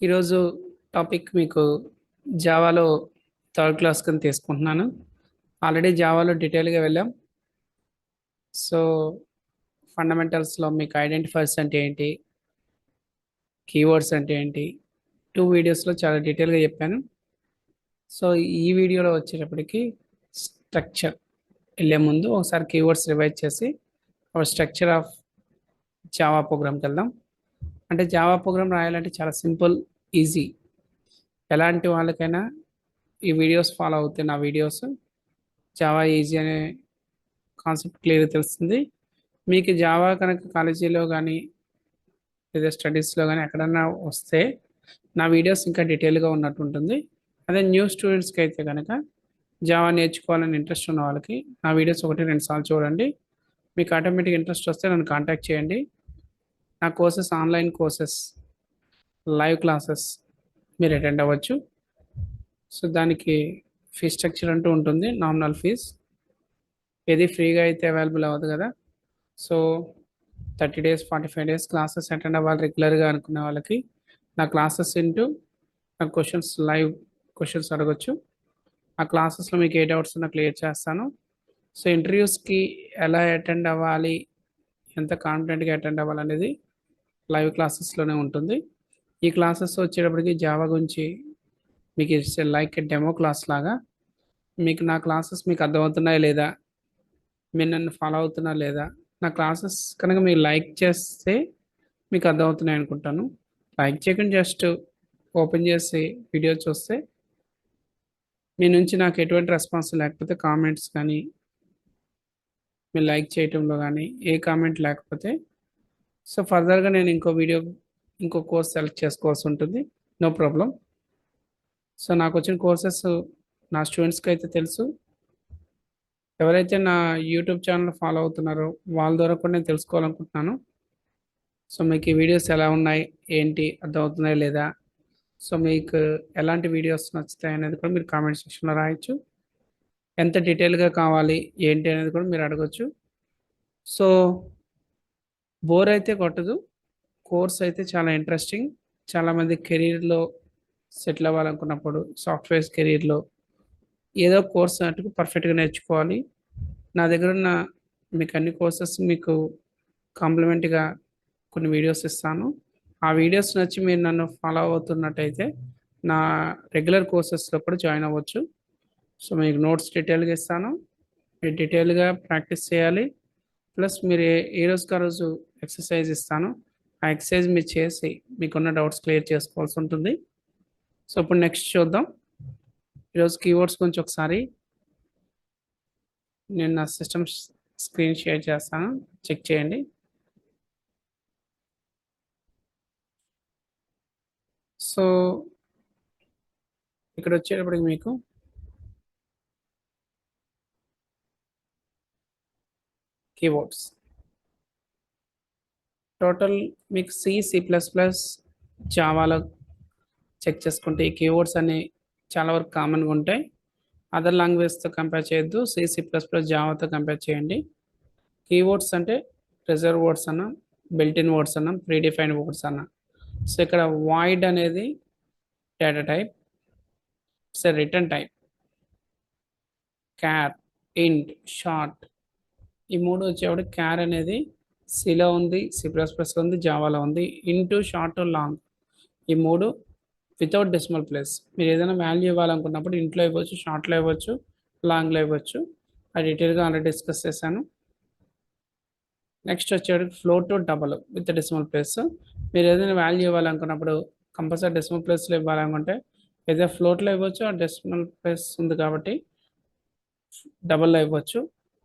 ఈరోజు టాపిక్ మీకు జావాలో third class కింద తీసుకుంటున్నాను. ఆల్రెడీ జావాలో డీటెయిల్గా వెళ్ళాం. సో ఫండమెంటల్స్లో మీకు ఐడెంటిఫైర్స్ అంటే ఏంటి, కీవర్డ్స్ అంటే ఏంటి, 2 వీడియోస్లో చాలా డీటెయిల్గా చెప్పాను. సో ఈ వీడియోలో వచ్చేటప్పటికి స్ట్రక్చర్ వెళ్ళే ముందు ఒకసారి కీవర్డ్స్ రివైజ్ చేసి స్ట్రక్చర్ ఆఫ్ జావా ప్రోగ్రామ్కి వెళ్దాం. అంటే జావా ప్రోగ్రామ్ రాయాలంటే చాలా సింపుల్, ఈజీ. ఎలాంటి వాళ్ళకైనా ఈ వీడియోస్ ఫాలో అవుతే నా వీడియోస్ జావా ఈజీ అనే కాన్సెప్ట్ క్లియర్గా తెలుస్తుంది. మీకు జావా కనుక కాలేజీలో కానీ లేదా స్టడీస్లో కానీ ఎక్కడన్నా వస్తే నా వీడియోస్ ఇంకా డీటెయిల్గా ఉన్నట్టు ఉంటుంది. అదే న్యూ స్టూడెంట్స్కి అయితే కనుక జావా నేర్చుకోవాలని ఇంట్రెస్ట్ ఉన్న వాళ్ళకి నా వీడియోస్ 1-2 సార్లు చూడండి. మీకు ఆటోమేటిక్ ఇంట్రెస్ట్ వస్తే నన్ను కాంటాక్ట్ చేయండి. నా courses online courses, live classes మీరు అటెండ్ అవ్వచ్చు. సో దానికి ఫీ స్ట్రక్చర్ అంటూ ఉంటుంది, నామినల్ ఫీజ్. ఏది ఫ్రీగా అయితే అవైలబుల్ అవ్వదు కదా. So 30 days 45 days classes attend అవ్వాలి రెగ్యులర్గా అనుకునే వాళ్ళకి నా క్లాసెస్ ఇంటూ నా క్వశ్చన్స్, లైవ్ క్వశ్చన్స్ అడగొచ్చు. ఆ క్లాసెస్లో మీకు ఏ డౌట్స్ ఉన్నా క్లియర్ చేస్తాను. సో ఇంటర్వ్యూస్కి ఎలా అటెండ్ అవ్వాలి, ఎంత కాన్ఫిడెంట్గా అటెండ్ అవ్వాలి అనేది లైవ్ క్లాసెస్లోనే ఉంటుంది. ఈ క్లాసెస్ వచ్చేటప్పటికి జావా గురించి మీకు ఇట్స్ లైక్ డెమో క్లాస్ లాగా. మీకు నా క్లాసెస్ మీకు అర్థమవుతున్నాయా లేదా, మీరు నన్ను ఫాలో అవుతున్నా లేదా, నా క్లాసెస్ కనుక మీరు లైక్ చేస్తే మీకు అర్థమవుతున్నాయి అనుకుంటాను. లైక్ చేయకుండా జస్ట్ ఓపెన్ చేసి వీడియో చూస్తే మీ నుంచి నాకు ఎటువంటి రెస్పాన్స్ లేకపోతే, కామెంట్స్ కానీ మీరు లైక్ చేయటంలో కానీ ఏ కామెంట్ లేకపోతే, సో ఫర్దర్గా నేను ఇంకో కోర్స్ సెలెక్ట్ చేసుకోవాల్సి ఉంటుంది. No problem. సో నాకు వచ్చిన కోర్సెస్ నా స్టూడెంట్స్కి అయితే తెలుసు. ఎవరైతే నా యూట్యూబ్ ఛానల్ ఫాలో అవుతున్నారో వాళ్ళ ద్వారా కూడా నేను తెలుసుకోవాలనుకుంటున్నాను. సో మీకు ఈ వీడియోస్ ఎలా ఉన్నాయి, ఏంటి, అర్థమవుతున్నాయా లేదా, సో మీకు ఎలాంటి వీడియోస్ నచ్చుతాయి అనేది కూడా మీరు కామెంట్ సెక్షన్లో రాయొచ్చు. ఎంత డీటెయిల్గా కావాలి ఏంటి అనేది కూడా మీరు అడగొచ్చు. సో బోర్ అయితే కొట్టదు, కోర్స్ అయితే చాలా ఇంట్రెస్టింగ్. చాలామంది కెరీర్లో సెటిల్ అవ్వాలనుకున్నప్పుడు సాఫ్ట్వేర్ కెరీర్లో ఏదో కోర్స్ అన్నట్టు పర్ఫెక్ట్గా నేర్చుకోవాలి. నా దగ్గర ఉన్న మీకు అన్ని కోర్సెస్ మీకు కాంప్లిమెంట్గా కొన్ని వీడియోస్ ఇస్తాను. ఆ వీడియోస్ నచ్చి మీరు నన్ను ఫాలో అవుతున్నట్టయితే నా రెగ్యులర్ కోర్సెస్లో కూడా జాయిన్ అవ్వచ్చు. సో మీకు నోట్స్ డీటెయిల్గా ఇస్తాను, మీరు డీటెయిల్గా ప్రాక్టీస్ చేయాలి. ప్లస్ మీరు ఏ రోజుకి ఆ రోజు ఎక్సర్సైజ్ ఇస్తాను, ఆ ఎక్సర్సైజ్ మీరు చేసి మీకున్న డౌట్స్ క్లియర్ చేసుకోవాల్సి ఉంటుంది. సో ఇప్పుడు నెక్స్ట్ చూద్దాం. ఈరోజు కీవర్డ్స్ గురించి ఒకసారి నేను నా సిస్టమ్ స్క్రీన్ షేర్ చేస్తాను, చెక్ చేయండి. సో ఇక్కడ వచ్చేటప్పటికి మీకు కీవర్డ్స్ టోటల్ మీకు C++ జావాలో చెక్ చేసుకుంటే ఈ కీవర్డ్స్ అన్ని చాలా వరకు కామన్గా ఉంటాయి. అదర్ లాంగ్వేజ్తో కంపేర్ చేయొద్దు, C++ జావాతో కంపేర్ చేయండి. కీవర్డ్స్ అంటే రిజర్వ్ వర్డ్స్ అన్న, బిల్ట్-ఇన్ వర్డ్స్ అన్న, ప్రీడిఫైన్డ్ వర్డ్స్ అన్న. సో ఇక్కడ వాయిడ్ అనేది data type, it's return type. Char, int, short, ఈ మూడు వచ్చేవాడు. క్యార్ అనేది సిలో ఉంది, C++లో ఉంది, జావాలో ఉంది. ఇంటూ, షార్ట్, లాంగ్, ఈ మూడు వితౌట్ డెసిమల్ ప్లేస్. మీరు ఏదైనా వాల్యూ ఇవ్వాలనుకున్నప్పుడు ఇంట్లో ఇవ్వచ్చు, షార్ట్లో ఇవ్వచ్చు, లాంగ్లో ఇవ్వచ్చు. అది డీటెయిల్గా ఆల్రెడీ డిస్కస్ చేశాను. నెక్స్ట్ వచ్చేవాడికి float double with decimal place. మీరు ఏదైనా వాల్యూ ఇవ్వాలనుకున్నప్పుడు కంపల్సరీ డెసిమల్ ప్లేస్లో ఇవ్వాలనుకుంటే ఏదైనా ఫ్లోట్లో ఇవ్వచ్చు, ఆ డెసిమల్ ప్లేస్ ఉంది కాబట్టి డబల్లో ఇవ్వచ్చు.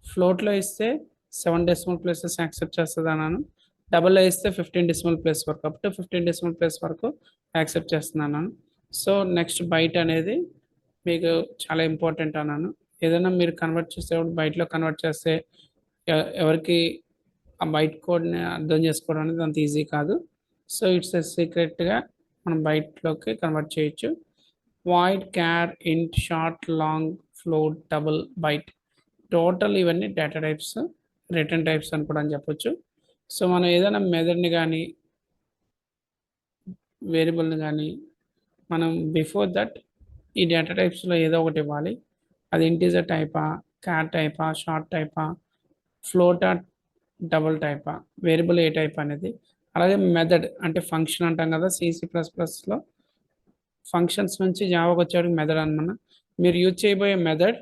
ఫ్లోట్లో ఇస్తే 7 డెసిమల్ ప్లేసెస్ యాక్సెప్ట్ చేస్తుంది అన్నాను. డబల్లో ఇస్తే 15 డెసిమల్ ప్లేస్ వరకు, అప్ టు 15 డెసిమల్ ప్లేస్ వరకు యాక్సెప్ట్ చేస్తున్నాను. సో నెక్స్ట్ బైట్ అనేది మీకు చాలా ఇంపార్టెంట్ అన్నాను. ఏదైనా మీరు కన్వర్ట్ చేసేటప్పుడు బైట్లో కన్వర్ట్ చేస్తే ఎవరికి ఆ బైట్ కోడ్ని అర్థం చేసుకోవడం అనేది అంత ఈజీ కాదు. సో ఇట్స్ సీక్రెట్గా మనం బైట్లోకి కన్వర్ట్ చేయొచ్చు. Void, char, int, short, long, float, double, byte, total ఇవన్నీ డేటా టైప్స్, రిటర్న్ టైప్స్ అని కూడా అని చెప్పొచ్చు. సో మనం ఏదైనా మెథడ్ని కానీ వేరియబుల్ని కానీ మనం బిఫోర్ దట్ ఈ డేటా టైప్స్లో ఏదో ఒకటి ఇవ్వాలి. అది ఇంటీజర్ టైపా, క్యాట్ టైపా, షార్ట్ టైపా, ఫ్లోటా, డబుల్ టైపా, వేరియబుల్ ఏ టైప్ అనేది. అలాగే మెథడ్ అంటే ఫంక్షన్ అంటాం కదా, C++లో ఫంక్షన్స్ నుంచి జావాకి వచ్చేవాడికి మెథడ్ అనమాట. మీరు యూజ్ చేయబోయే మెథడ్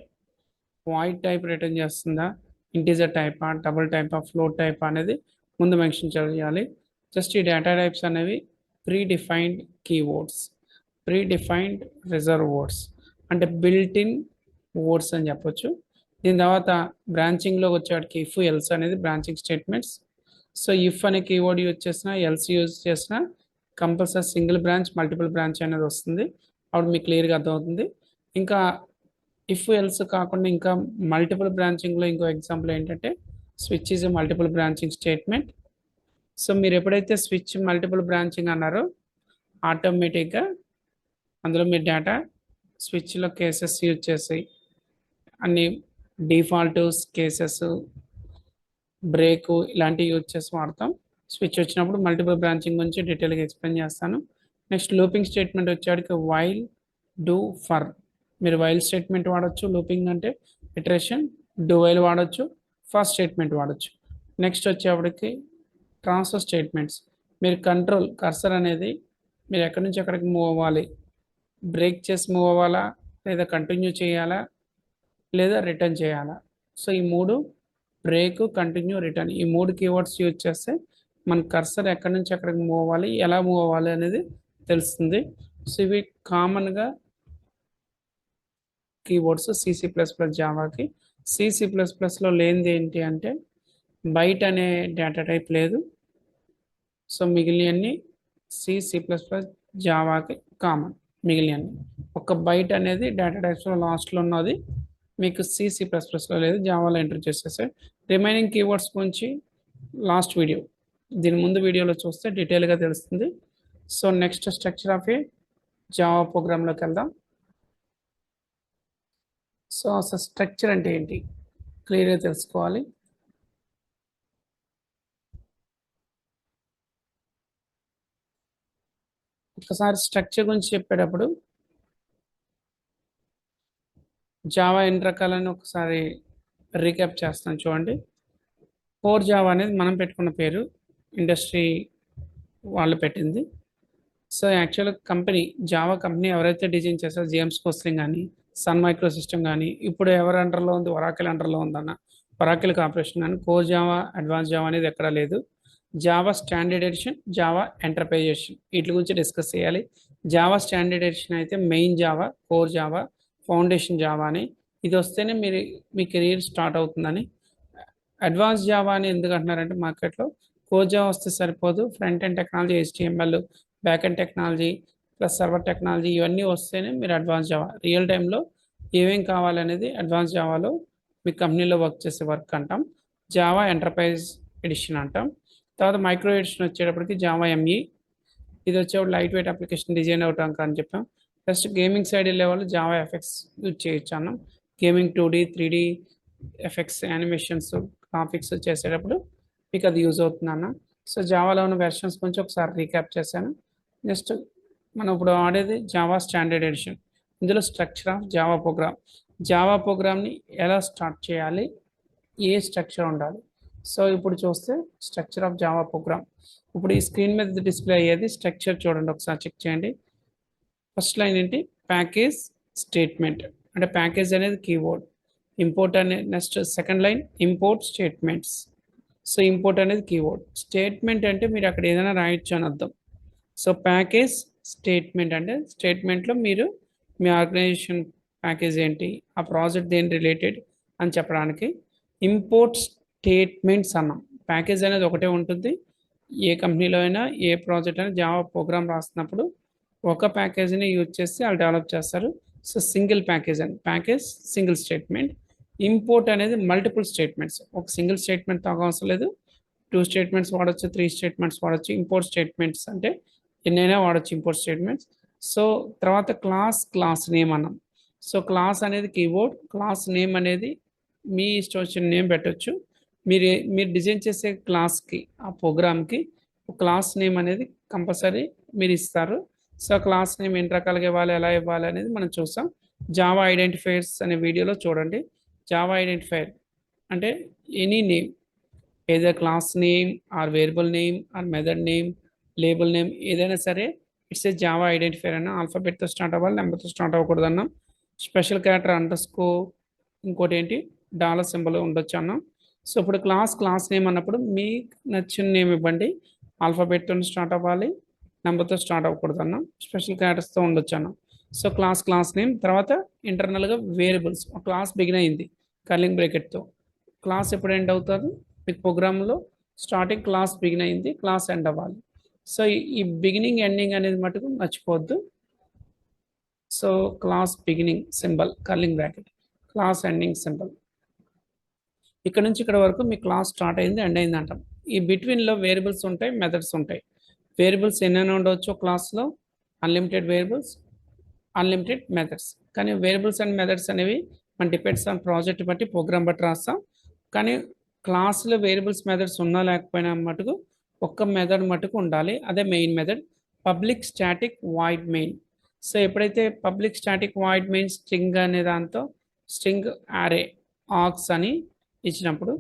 వాయిడ్ టైప్ రిటర్న్ చేస్తుందా, ఇంటీజర్ టైపా, డబుల్ టైపా, ఫ్లోట్ టైపా అనేది ముందు మెన్షన్ చేయాలి. జస్ట్ ఈ డేటా టైప్స్ అనేవి pre defined keywords, pre defined reserve words, అంటే బిల్ట్ ఇన్ వర్డ్స్ అని చెప్పొచ్చు. దీని తర్వాత బ్రాంచింగ్లో వచ్చేవాడికి ఇఫ్ ఎల్స్ అనేది బ్రాంచింగ్ స్టేట్మెంట్స్. సో ఇఫ్ అనే కీవర్డ్ యూజ్ చేసినా, ఎల్స్ యూజ్ చేసినా compulsory single branch, multiple branch అనేది వస్తుంది. అప్పుడు మీకు క్లియర్గా అర్థమవుతుంది. ఇంకా ఇఫ్ ఎల్స్ కాకుండా ఇంకా మల్టిపుల్ బ్రాంచింగ్లో ఇంకో ఎగ్జాంపుల్ ఏంటంటే switch is multiple branching statement. So మీరు ఎప్పుడైతే స్విచ్ మల్టిపుల్ బ్రాంచింగ్ అన్నారో ఆటోమేటిక్గా అందులో మీరు డేటా స్విచ్లో కేసెస్ యూజ్ చేసి అన్ని డిఫాల్ట్ కేసెస్, బ్రేక్ ఇలాంటివి యూజ్ చేసి వాడతాం. స్విచ్ వచ్చినప్పుడు మల్టిపుల్ బ్రాంచింగ్ గురించి డీటెయిల్గా ఎక్స్ప్లెయిన్ చేస్తాను. నెక్స్ట్ లూపింగ్ స్టేట్మెంట్ వచ్చేవాడికి వైల్, డూ, ఫర్. మీరు వైల్ స్టేట్మెంట్ వాడచ్చు, లూపింగ్ అంటే ఇటరేషన్, డూ వైల్ వాడచ్చు, ఫర్ స్టేట్మెంట్ వాడచ్చు. నెక్స్ట్ వచ్చేవాడికి ట్రాన్స్ఫర్ స్టేట్మెంట్స్. మీరు కంట్రోల్ కర్సర్ అనేది మీరు ఎక్కడి నుంచి ఎక్కడికి మూవ్ అవ్వాలి, బ్రేక్ చేసి మూవ్ అవ్వాలా, లేదా కంటిన్యూ చేయాలా, లేదా రిటర్న్ చేయాలా. సో ఈ మూడు బ్రేక్, కంటిన్యూ, రిటర్న్ ఈ మూడు కీవర్డ్స్ యూజ్ చేస్తే మన కర్సర్ ఎక్కడి నుంచి ఎక్కడికి మూవ్ అవ్వాలి, ఎలా మూవ్ అవ్వాలి అనేది తెలుస్తుంది. సో ఇవి కామన్గా కీవర్డ్స్ C++ జావాకి. C++లో లేనిది ఏంటి అంటే బైట్ అనే డేటా టైప్ లేదు. సో మిగిలినవన్నీ C++ జావాకి కామన్. మిగిలినవన్నీ ఒక బైట్ అనేది డేటా టైప్స్లో లాస్ట్లో ఉన్నది మీకు C++లో లేదు, జావాలో ఎంటర్ చేసేసే. రిమైనింగ్ కీవర్డ్స్ గురించి లాస్ట్ వీడియో, దీని ముందు వీడియోలో చూస్తే డీటెయిల్గా తెలుస్తుంది. So next structure of a Java ప్రోగ్రాంలోకి వెళ్దాం. సో అసలు స్ట్రక్చర్ అంటే ఏంటి క్లియర్గా తెలుసుకోవాలి. ఒకసారి స్ట్రక్చర్ గురించి చెప్పేటప్పుడు జావా ఎన్ని రకాలని ఒకసారి రీక్యాప్ చేస్తాను చూడండి. కోర్ జావా అనేది మనం పెట్టుకున్న పేరు, ఇండస్ట్రీ వాళ్ళు పెట్టింది. సో యాక్చువల్గా కంపెనీ జావా కంపెనీ ఎవరైతే డిజైన్ చేస్తారో జేమ్స్ కోస్లింగ్ కానీ, సన్ మైక్రో సిస్టమ్ కానీ, ఇప్పుడు ఎవరి అండర్లో ఉంది, ఒరాకిల్ అండర్లో ఉందన్న ఒరాకిల్ కార్పొరేషన్ కానీ. కోర్ జావా, అడ్వాన్స్ జావా అనేది ఎక్కడా లేదు. Java standard edition, Java enterprise edition వీటి గురించి డిస్కస్ చేయాలి. జావా స్టాండర్డ్ ఎడిషన్ అయితే main Java, core Java, foundation Java అని ఇది వస్తేనే మీ కెరీర్ స్టార్ట్ అవుతుందని. అడ్వాన్స్ జావా అని ఎందుకు అంటున్నారంటే మార్కెట్లో కోర్ జావా వస్తే సరిపోదు, front end technology, HTML, back end technology plus server technology ఇవన్నీ వస్తేనే మీరు అడ్వాన్స్ జావా. రియల్ టైంలో ఏమేం కావాలనేది అడ్వాన్స్ జావాలో మీ కంపెనీలో వర్క్ చేసే వర్క్ అంటాం. జావా ఎంటర్ప్రైజ్ ఎడిషన్ అంటాం. తర్వాత మైక్రో ఎడిషన్ వచ్చేటప్పటికి జావా ME, ఇది వచ్చేప్పుడు లైట్ వెయిట్ అప్లికేషన్ డిజైన్ అవటానికి అని చెప్పాం. నెక్స్ట్ గేమింగ్ సైడ్ వెళ్ళే వాళ్ళు జావా ఎఫెక్ట్స్ యూజ్ చేయొచ్చు అన్నాం. Gaming 2D 3D effects, animations, graphics చేసేటప్పుడు మీకు అది యూజ్ అవుతుంది అన్న. సో జావాలో ఉన్న వెర్షన్స్ గురించి ఒకసారి రీక్యాప్ చేశాను. నెక్స్ట్ మనం ఇప్పుడు ఆడేది జావా స్టాండర్డ్ ఎడిషన్. ఇందులో structure of Java programme, Java ప్రోగ్రామ్ని ఎలా స్టార్ట్ చేయాలి, ఏ స్ట్రక్చర్ ఉండాలి. సో ఇప్పుడు చూస్తే స్ట్రక్చర్ ఆఫ్ జావా ప్రోగ్రామ్. ఇప్పుడు ఈ స్క్రీన్ మీద డిస్ప్లే అయ్యేది స్ట్రక్చర్ చూడండి, ఒకసారి చెక్ చేయండి. ఫస్ట్ లైన్ ఏంటి, ప్యాకేజ్ స్టేట్మెంట్, అంటే ప్యాకేజ్ అనేది కీవర్డ్. ఇంపోర్ట్ అనే next second line import statements. So import అనేది కీవర్డ్, స్టేట్మెంట్ అంటే మీరు అక్కడ ఏదైనా రాయొచ్చు అని అర్థం. సో ప్యాకేజ్ స్టేట్మెంట్ అంటే స్టేట్మెంట్లో మీరు మీ ఆర్గనైజేషన్ ప్యాకేజ్ ఏంటి, ఆ ప్రాజెక్ట్ దేని రిలేటెడ్ అని చెప్పడానికి. ఇంపోర్ట్ స్టేట్మెంట్స్ అన్నాం. ప్యాకేజ్ అనేది ఒకటే ఉంటుంది, ఏ కంపెనీలో అయినా ఏ ప్రాజెక్ట్ అయినా జావా ప్రోగ్రామ్ రాస్తున్నప్పుడు ఒక ప్యాకేజీని యూజ్ చేసి వాళ్ళు డెవలప్ చేస్తారు. సో సింగిల్ ప్యాకేజ్ అని, ప్యాకేజ్ సింగిల్ స్టేట్మెంట్. ఇంపోర్ట్ అనేది మల్టిపుల్ స్టేట్మెంట్స్, ఒక సింగిల్ స్టేట్మెంట్ అవసరం లేదు, 2 స్టేట్మెంట్స్ వాడచ్చు, 3 స్టేట్మెంట్స్ వాడచ్చు. ఇంపోర్ట్ స్టేట్మెంట్స్ అంటే ఎన్నైనా వాడచ్చు ఇంపోర్ట్ స్టేట్మెంట్స్. సో తర్వాత క్లాస్ నేమ్ అన్నాం. సో క్లాస్ అనేది కీవర్డ్, క్లాస్ నేమ్ అనేది మీ ఇష్టం వచ్చిన నేమ్ పెట్టచ్చు. మీరు డిజైన్ చేసే క్లాస్కి, ఆ ప్రోగ్రామ్కి క్లాస్ నేమ్ అనేది కంపల్సరీ మీరు ఇస్తారు. సో, క్లాస్ నేమ్ ఎన్ని రకాలుగా ఇవ్వాలి, ఎలా ఇవ్వాలి అనేది మనం చూస్తాం. జావా ఐడెంటిఫైయర్స్ అనే వీడియోలో చూడండి. జావా ఐడెంటిఫైయర్ అంటే any name, either class name or variable name or method name, label name ఏదైనా సరే ఇట్స్ ఏ జావా ఐడెంటిఫైయర్ అన్న. ఆల్ఫాబెట్‌తో స్టార్ట్ అవ్వాలి, నెంబర్‌తో స్టార్ట్ అవ్వకూడదన్నాం. స్పెషల్ క్యారెక్టర్ అండర్‌స్కోర్ ఇంకోటేంటి డాలర్ సింబల్ ఉండొచ్చన్నాం. సో, ఇప్పుడు క్లాస్ నేమ్ అన్నప్పుడు మీకు నచ్చిన నేమ్ ఇవ్వండి. ఆల్ఫాబెట్‌తోని స్టార్ట్ అవ్వాలి, నంబర్‌తో స్టార్ట్ అవ్వకూడదన్నాం. స్పెషల్ క్యారెక్టర్స్‌తో ఉండొచ్చన్నాం. సో, క్లాస్ నేమ్ తర్వాత ఇంటర్నల్‌గా వేరియబుల్స్ క్లాస్ బిగిన్ అయింది కర్లింగ్ బ్రాకెట్‌తో. క్లాస్ ఎప్పుడు ఎండ్ అవుతది? మీకు ప్రోగ్రామ్‌లో స్టార్టింగ్ క్లాస్ బిగిన్ అయింది, క్లాస్ ఎండ్ అవ్వాలి. సో, ఈ బిగినింగ్, ఎండింగ్ అనేది మటుకు మర్చిపోవద్దు. So, class beginning symbol curling bracket, class ending symbol. ఇక్కడ నుంచి ఇక్కడ వరకు మీ క్లాస్ స్టార్ట్ అయింది, ఎండ్ అయింది అంటాం. ఈ బిట్వీన్‌లో వేరియబుల్స్ ఉంటాయి, మెథడ్స్ ఉంటాయి. వేరియబుల్స్ ఎన్నైనా ఉండవచ్చు క్లాస్‌లో, అన్‌లిమిటెడ్ వేరియబుల్స్, అన్‌లిమిటెడ్ మెథడ్స్. కానీ వేరియబుల్స్ అండ్ మెథడ్స్ అనేవి మన డిపెండ్స్ ఆన్ ప్రాజెక్ట్ బట్టి, ప్రోగ్రామ్ బట్టి రాస్తాం. కానీ క్లాస్‌లో వేరియబుల్స్, మెథడ్స్ ఉన్నా లేకపోయినా మటుకు ఒక్క మెథడ్ మటుకు ఉండాలి. అదే main method public static void main. So, ఎప్పుడైతే public static void main string అనే దాంతో స్ట్రింగ్ అరే ఆర్గ్స్ అని ఇచ్చినప్పుడు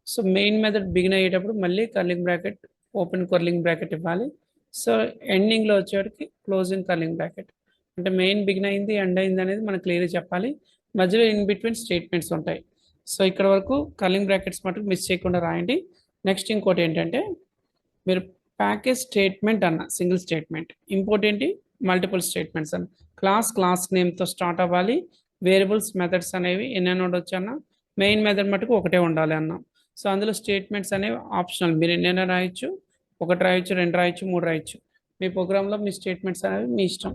సో, మెయిన్ మెథడ్ బిగిన్ అయ్యేటప్పుడు మళ్ళీ curling bracket, open curling bracket ఇవ్వాలి. సో, ఎండింగ్‌లో వచ్చేటికి క్లోజింగ్ కర్లింగ్ బ్రాకెట్. అంటే మెయిన్ బిగిన్ అయింది, ఎండ్ అయింది అనేది మనం క్లియర్‌గా చెప్పాలి. మధ్యలో ఇన్ బిట్వీన్ స్టేట్మెంట్స్ ఉంటాయి. సో, ఇక్కడ వరకు కర్లింగ్ బ్రాకెట్స్ మటుకు మిస్ చేయకుండా రాయండి. నెక్స్ట్ ఇంకోటేంటంటే మీరు ప్యాకేజ్ స్టేట్మెంట్ అన్న సింగిల్ స్టేట్మెంట్. ఇంపోర్ట్ ఏంటి? మల్టిపుల్ స్టేట్మెంట్స్ అన్న. క్లాస్ నేమ్‌తో స్టార్ట్ అవ్వాలి. వేరియబుల్స్, మెథడ్స్ అనేవి ఎన్నైనా ఉండొచ్చన్న. మెయిన్ మెథడ్ మటుకు ఒకటే ఉండాలి అన్నాం. సో, అందులో స్టేట్మెంట్స్ అనేవి ఆప్షనల్. మీరు ఎన్నైనా రాయొచ్చు. 1 రాయొచ్చు, 2 రాయొచ్చు, 3 రాయొచ్చు. మీ ప్రోగ్రామ్‌లో మీ స్టేట్మెంట్స్ అనేవి మీ ఇష్టం.